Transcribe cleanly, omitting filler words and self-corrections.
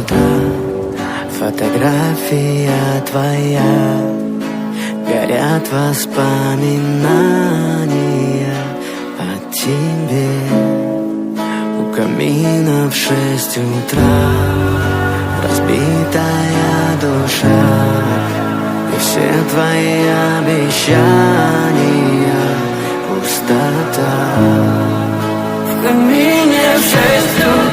утра. Фотография твоя, горят воспоминания о тебе. У камина в 6 утра разбитая душа, и все твои обещания пустота. В камине в 6 утра